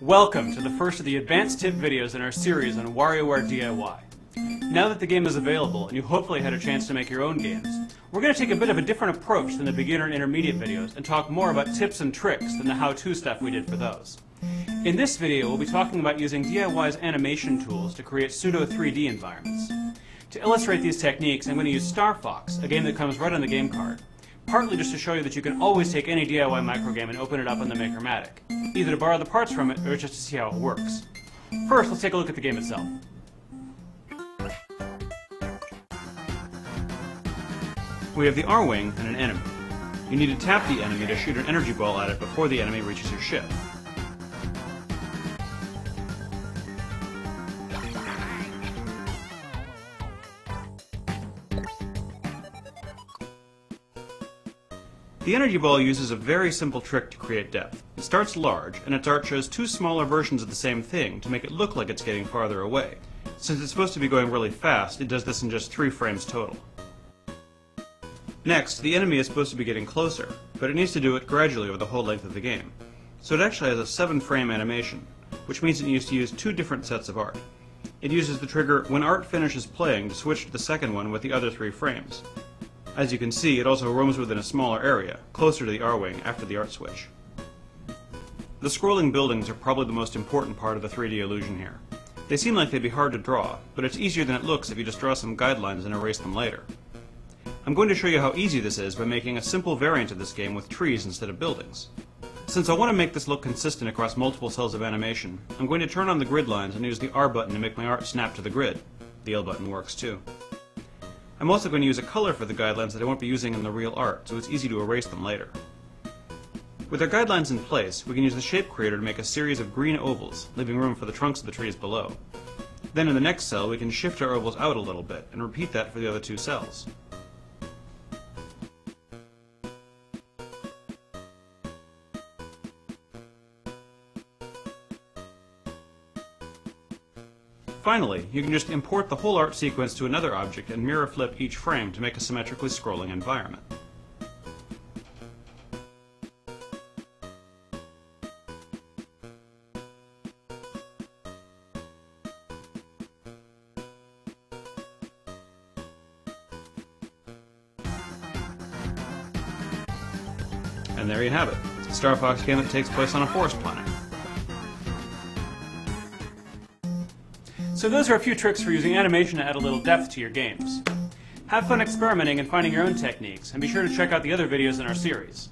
Welcome to the first of the advanced tip videos in our series on WarioWare D.I.Y. Now that the game is available and you hopefully had a chance to make your own games, we're going to take a bit of a different approach than the beginner and intermediate videos and talk more about tips and tricks than the how-to stuff we did for those. In this video, we'll be talking about using D.I.Y.'s animation tools to create pseudo 3D environments. To illustrate these techniques, I'm going to use Star Fox, a game that comes right on the game card. Partly just to show you that you can always take any DIY microgame and open it up on the Makermatic, either to borrow the parts from it or just to see how it works. First, let's take a look at the game itself. We have the R-wing and an enemy. You need to tap the enemy to shoot an energy ball at it before the enemy reaches your ship. The energy ball uses a very simple trick to create depth. It starts large, and its art shows two smaller versions of the same thing to make it look like it's getting farther away. Since it's supposed to be going really fast, it does this in just 3 frames total. Next, the enemy is supposed to be getting closer, but it needs to do it gradually over the whole length of the game. So it actually has a 7-frame animation, which means it needs to use 2 different sets of art. It uses the trigger when art finishes playing to switch to the second one with the other 3 frames. As you can see, it also roams within a smaller area, closer to the R-wing after the art switch. The scrolling buildings are probably the most important part of the 3D illusion here. They seem like they'd be hard to draw, but it's easier than it looks if you just draw some guidelines and erase them later. I'm going to show you how easy this is by making a simple variant of this game with trees instead of buildings. Since I want to make this look consistent across multiple cells of animation, I'm going to turn on the grid lines and use the R button to make my art snap to the grid. The L button works too. I'm also going to use a color for the guidelines that I won't be using in the real art, so it's easy to erase them later. With our guidelines in place, we can use the shape creator to make a series of green ovals, leaving room for the trunks of the trees below. Then in the next cell, we can shift our ovals out a little bit, and repeat that for the other 2 cells. Finally, you can just import the whole art sequence to another object and mirror flip each frame to make a symmetrically scrolling environment. And there you have it. It's a Star Fox game that takes place on a forest planet. So those are a few tricks for using animation to add a little depth to your games. Have fun experimenting and finding your own techniques, and be sure to check out the other videos in our series.